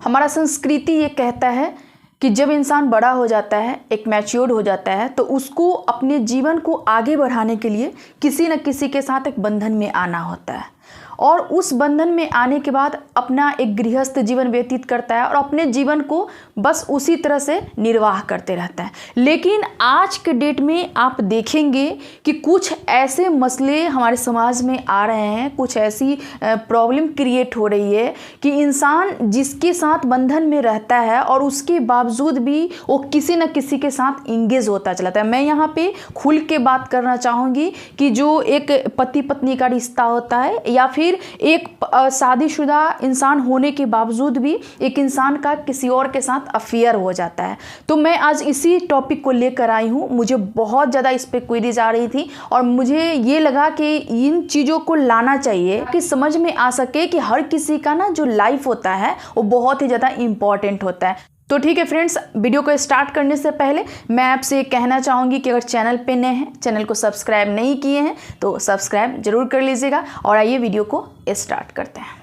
हमारा संस्कृति ये कहता है कि जब इंसान बड़ा हो जाता है, एक मैच्योर हो जाता है, तो उसको अपने जीवन को आगे बढ़ाने के लिए किसी न किसी के साथ एक बंधन में आना होता है और उस बंधन में आने के बाद अपना एक गृहस्थ जीवन व्यतीत करता है और अपने जीवन को बस उसी तरह से निर्वाह करते रहता है। लेकिन आज के डेट में आप देखेंगे कि कुछ ऐसे मसले हमारे समाज में आ रहे हैं, कुछ ऐसी प्रॉब्लम क्रिएट हो रही है कि इंसान जिसके साथ बंधन में रहता है और उसके बावजूद भी वो किसी न किसी के साथ इंगेज होता चलाता है। मैं यहाँ पे खुल के बात करना चाहूँगी कि जो एक पति पत्नी का रिश्ता होता है या फिर एक शादीशुदा इंसान होने के बावजूद भी एक इंसान का किसी और के साथ अफेयर हो जाता है, तो मैं आज इसी टॉपिक को लेकर आई हूँ। मुझे बहुत ज़्यादा इस पर क्वेरीज आ रही थी और मुझे ये लगा कि इन चीज़ों को लाना चाहिए कि समझ में आ सके कि हर किसी का ना जो लाइफ होता है वो बहुत ही ज़्यादा इम्पॉर्टेंट होता है। तो ठीक है फ्रेंड्स, वीडियो को स्टार्ट करने से पहले मैं आपसे कहना चाहूँगी कि अगर चैनल पे नए हैं, चैनल को सब्सक्राइब नहीं किए हैं तो सब्सक्राइब जरूर कर लीजिएगा। और आइए वीडियो को स्टार्ट करते हैं।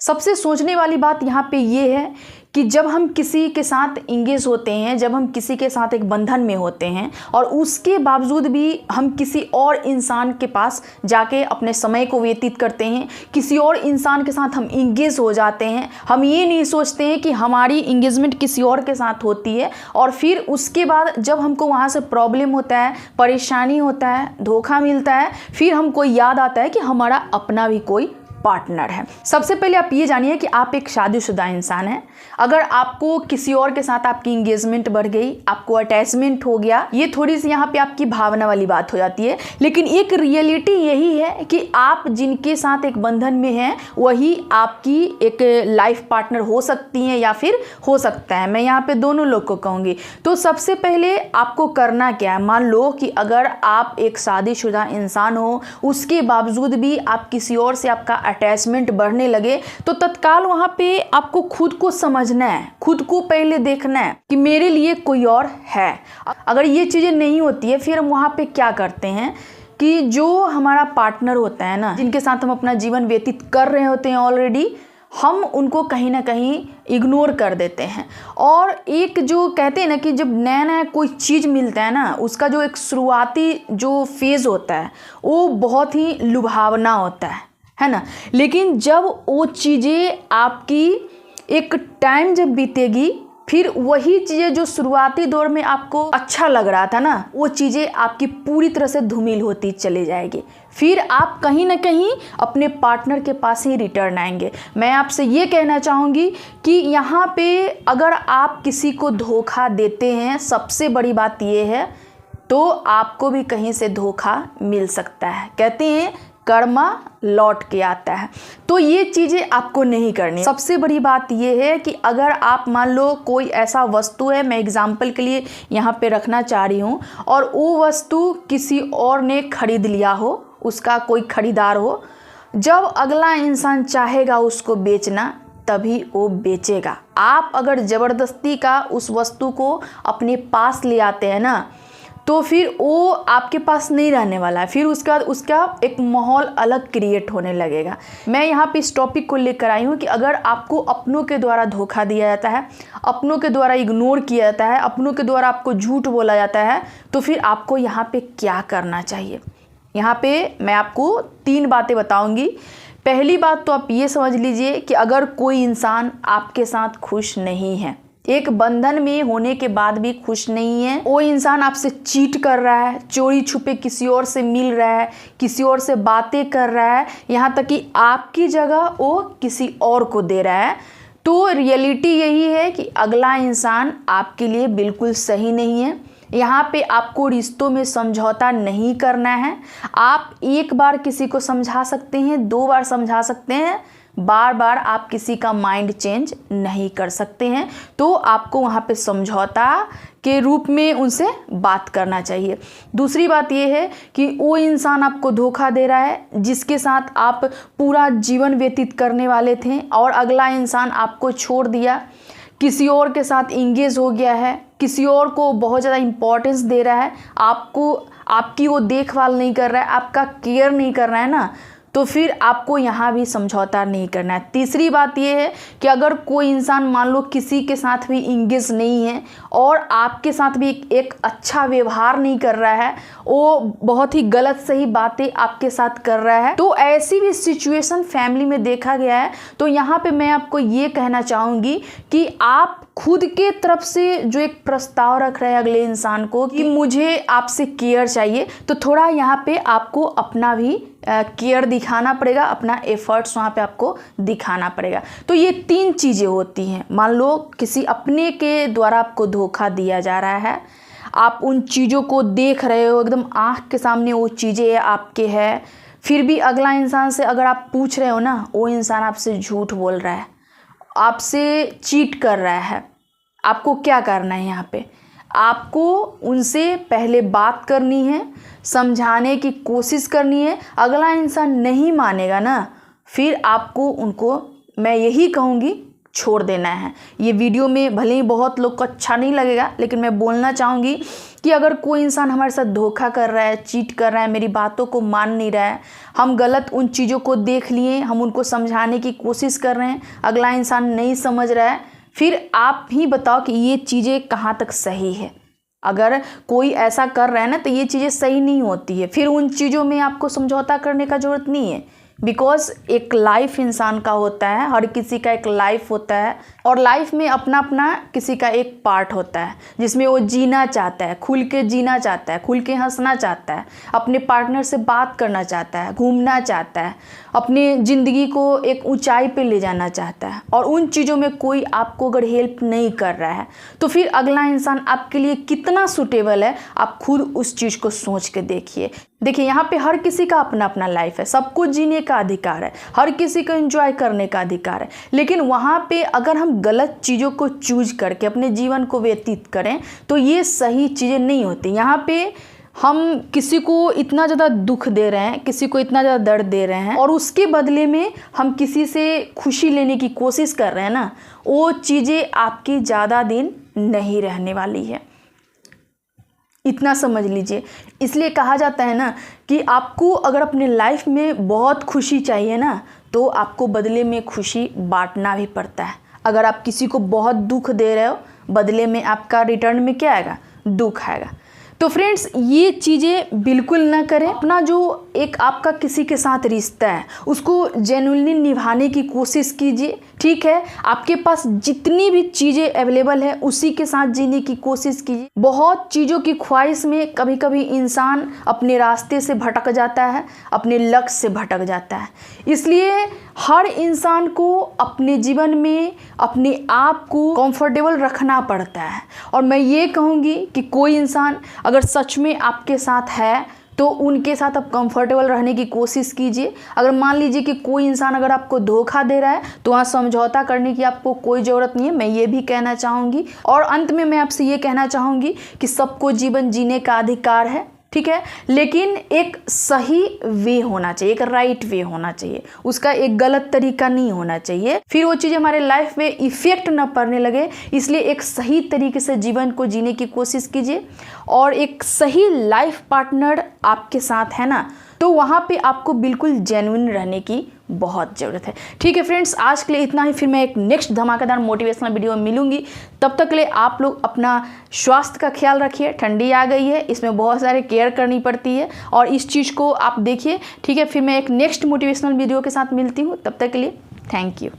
सबसे सोचने वाली बात यहाँ पे ये है कि जब हम किसी के साथ इंगेज होते हैं, जब हम किसी के साथ एक बंधन में होते हैं और उसके बावजूद भी हम किसी और इंसान के पास जाके अपने समय को व्यतीत करते हैं, किसी और इंसान के साथ हम इंगेज हो जाते हैं, हम ये नहीं सोचते हैं कि हमारी इंगेजमेंट किसी और के साथ होती है और फिर उसके बाद जब हमको वहाँ से प्रॉब्लम होता है, परेशानी होता है, धोखा मिलता है, फिर हमको याद आता है कि हमारा अपना भी कोई पार्टनर है। सबसे पहले आप ये जानिए कि आप एक शादीशुदा इंसान हैं। अगर आपको किसी और के साथ आपकी इंगेजमेंट बढ़ गई, आपको अटैचमेंट हो गया, ये थोड़ी सी यहाँ पे आपकी भावना वाली बात हो जाती है, लेकिन एक रियलिटी यही है कि आप जिनके साथ एक बंधन में हैं वही आपकी एक लाइफ पार्टनर हो सकती हैं या फिर हो सकता है। मैं यहाँ पे दोनों लोग को कहूँगी। तो सबसे पहले आपको करना क्या है, मान लो कि अगर आप एक शादीशुदा इंसान हो, उसके बावजूद भी आप किसी और से आपका अटैचमेंट बढ़ने लगे, तो तत्काल वहाँ पे आपको खुद को समझना है, खुद को पहले देखना है कि मेरे लिए कोई और है। अगर ये चीज़ें नहीं होती है, फिर हम वहाँ पे क्या करते हैं कि जो हमारा पार्टनर होता है ना, जिनके साथ हम अपना जीवन व्यतीत कर रहे होते हैं ऑलरेडी, हम उनको कहीं ना कहीं इग्नोर कर देते हैं। और एक जो कहते हैं ना कि जब नया नया कोई चीज़ मिलता है ना, उसका जो एक शुरुआती जो फेज़ होता है वो बहुत ही लुभावना होता है ना। लेकिन जब वो चीज़ें आपकी एक टाइम जब बीतेगी, फिर वही चीज़ें जो शुरुआती दौर में आपको अच्छा लग रहा था ना, वो चीज़ें आपकी पूरी तरह से धूमिल होती चली जाएगी। फिर आप कहीं ना कहीं अपने पार्टनर के पास ही रिटर्न आएंगे। मैं आपसे ये कहना चाहूँगी कि यहाँ पे अगर आप किसी को धोखा देते हैं, सबसे बड़ी बात ये है, तो आपको भी कहीं से धोखा मिल सकता है। कहते हैं कर्मा लौट के आता है, तो ये चीज़ें आपको नहीं करनी। सबसे बड़ी बात ये है कि अगर आप मान लो कोई ऐसा वस्तु है, मैं एग्जांपल के लिए यहाँ पे रखना चाह रही हूँ, और वो वस्तु किसी और ने खरीद लिया हो, उसका कोई खरीदार हो, जब अगला इंसान चाहेगा उसको बेचना तभी वो बेचेगा। आप अगर ज़बरदस्ती का उस वस्तु को अपने पास ले आते हैं ना, तो फिर वो आपके पास नहीं रहने वाला है, फिर उसका एक माहौल अलग क्रिएट होने लगेगा। मैं यहाँ पे इस टॉपिक को लेकर आई हूँ कि अगर आपको अपनों के द्वारा धोखा दिया जाता है, अपनों के द्वारा इग्नोर किया जाता है, अपनों के द्वारा आपको झूठ बोला जाता है, तो फिर आपको यहाँ पे क्या करना चाहिए। यहाँ पे मैं आपको 3 बातें बताऊँगी। पहली बात तो आप ये समझ लीजिए कि अगर कोई इंसान आपके साथ खुश नहीं है, एक बंधन में होने के बाद भी खुश नहीं है, वो इंसान आपसे चीट कर रहा है, चोरी छुपे किसी और से मिल रहा है, किसी और से बातें कर रहा है, यहाँ तक कि आपकी जगह वो किसी और को दे रहा है, तो रियलिटी यही है कि अगला इंसान आपके लिए बिल्कुल सही नहीं है। यहाँ पे आपको रिश्तों में समझौता नहीं करना है। आप एक बार किसी को समझा सकते हैं, 2 बार समझा सकते हैं, बार बार आप किसी का माइंड चेंज नहीं कर सकते हैं। तो आपको वहाँ पे समझौता के रूप में उनसे बात करना चाहिए। दूसरी बात यह है कि वो इंसान आपको धोखा दे रहा है जिसके साथ आप पूरा जीवन व्यतीत करने वाले थे, और अगला इंसान आपको छोड़ दिया, किसी और के साथ इंगेज हो गया है, किसी और को बहुत ज़्यादा इम्पोर्टेंस दे रहा है, आपकी वो देखभाल नहीं कर रहा है, आपका केयर नहीं कर रहा है ना, तो फिर आपको यहाँ भी समझौता नहीं करना है। तीसरी बात ये है कि अगर कोई इंसान मान लो किसी के साथ भी इंगेज नहीं है और आपके साथ भी एक अच्छा व्यवहार नहीं कर रहा है, वो बहुत ही गलत सही बातें आपके साथ कर रहा है, तो ऐसी भी सिचुएशन फैमिली में देखा गया है। तो यहाँ पे मैं आपको ये कहना चाहूँगी कि आप खुद के तरफ से जो एक प्रस्ताव रख रहे हैं अगले इंसान को कि मुझे आपसे केयर चाहिए, तो थोड़ा यहाँ पे आपको अपना भी केयर दिखाना पड़ेगा, अपना एफर्ट्स वहाँ पे आपको दिखाना पड़ेगा। तो ये 3 चीज़ें होती हैं। मान लो किसी अपने के द्वारा आपको धोखा दिया जा रहा है, आप उन चीज़ों को देख रहे हो, एकदम आँख के सामने वो चीज़ें आपके है, फिर भी अगला इंसान से अगर आप पूछ रहे हो ना, वो इंसान आपसे झूठ बोल रहा है, आपसे चीट कर रहा है। आपको क्या करना है यहाँ पे? आपको उनसे पहले बात करनी है, समझाने की कोशिश करनी है। अगला इंसान नहीं मानेगा ना, फिर आपको उनको मैं यही कहूँगी छोड़ देना है। ये वीडियो में भले ही बहुत लोग को अच्छा नहीं लगेगा, लेकिन मैं बोलना चाहूँगी कि अगर कोई इंसान हमारे साथ धोखा कर रहा है, चीट कर रहा है, मेरी बातों को मान नहीं रहा है, हम गलत उन चीज़ों को देख लिए, हम उनको समझाने की कोशिश कर रहे हैं, अगला इंसान नहीं समझ रहा है, फिर आप ही बताओ कि ये चीज़ें कहाँ तक सही है। अगर कोई ऐसा कर रहा है ना, तो ये चीज़ें सही नहीं होती है। फिर उन चीज़ों में आपको समझौता करने का ज़रूरत नहीं है, बिकॉज एक लाइफ इंसान का होता है, हर किसी का एक लाइफ होता है, और लाइफ में अपना अपना किसी का एक पार्ट होता है जिसमें वो जीना चाहता है, खुल के जीना चाहता है, खुल के हंसना चाहता है, अपने पार्टनर से बात करना चाहता है, घूमना चाहता है, अपनी ज़िंदगी को एक ऊंचाई पे ले जाना चाहता है। और उन चीज़ों में कोई आपको अगर हेल्प नहीं कर रहा है, तो फिर अगला इंसान आपके लिए कितना सूटेबल है, आप खुद उस चीज़ को सोच के देखिए। देखिए, यहाँ पे हर किसी का अपना अपना लाइफ है, सबको जीने का अधिकार है, हर किसी को एंजॉय करने का अधिकार है। लेकिन वहाँ पे अगर हम गलत चीज़ों को चूज करके अपने जीवन को व्यतीत करें, तो ये सही चीज़ें नहीं होती। यहाँ पे हम किसी को इतना ज़्यादा दुख दे रहे हैं, किसी को इतना ज़्यादा दर्द दे रहे हैं, और उसके बदले में हम किसी से खुशी लेने की कोशिश कर रहे हैं ना, वो चीज़ें आपकी ज़्यादा दिन नहीं रहने वाली है। इतना समझ लीजिए। इसलिए कहा जाता है ना कि आपको अगर अपने लाइफ में बहुत खुशी चाहिए ना, तो आपको बदले में खुशी बांटना भी पड़ता है। अगर आप किसी को बहुत दुख दे रहे हो, बदले में आपका रिटर्न में क्या आएगा? दुख आएगा। तो फ्रेंड्स, ये चीज़ें बिल्कुल ना करें। अपना जो एक आपका किसी के साथ रिश्ता है, उसको जेन्युइनली निभाने की कोशिश कीजिए। ठीक है, आपके पास जितनी भी चीज़ें अवेलेबल है, उसी के साथ जीने की कोशिश कीजिए। बहुत चीज़ों की ख्वाहिश में कभी कभी इंसान अपने रास्ते से भटक जाता है, अपने लक्ष्य से भटक जाता है। इसलिए हर इंसान को अपने जीवन में अपने आप को कंफर्टेबल रखना पड़ता है। और मैं ये कहूँगी कि कोई इंसान अगर सच में आपके साथ है, तो उनके साथ आप कंफर्टेबल रहने की कोशिश कीजिए। अगर मान लीजिए कि कोई इंसान अगर आपको धोखा दे रहा है, तो वहाँ समझौता करने की आपको कोई ज़रूरत नहीं है, मैं ये भी कहना चाहूँगी। और अंत में मैं आपसे ये कहना चाहूँगी कि सबको जीवन जीने का अधिकार है, ठीक है, लेकिन एक सही वे होना चाहिए, एक राइट वे होना चाहिए, उसका एक गलत तरीका नहीं होना चाहिए। फिर वो चीज़ हमारे लाइफ में इफ़ेक्ट न पड़ने लगे। इसलिए एक सही तरीके से जीवन को जीने की कोशिश कीजिए। और एक सही लाइफ पार्टनर आपके साथ है ना, तो वहाँ पे आपको बिल्कुल जेन्युइन रहने की बहुत ज़रूरत है। ठीक है फ्रेंड्स, आज के लिए इतना ही। फिर मैं एक नेक्स्ट धमाकेदार मोटिवेशनल वीडियो में मिलूंगी। तब तक के लिए आप लोग अपना स्वास्थ्य का ख्याल रखिए। ठंडी आ गई है, इसमें बहुत सारे केयर करनी पड़ती है, और इस चीज़ को आप देखिए। ठीक है, फिर मैं एक नेक्स्ट मोटिवेशनल वीडियो के साथ मिलती हूँ। तब तक के लिए थैंक यू।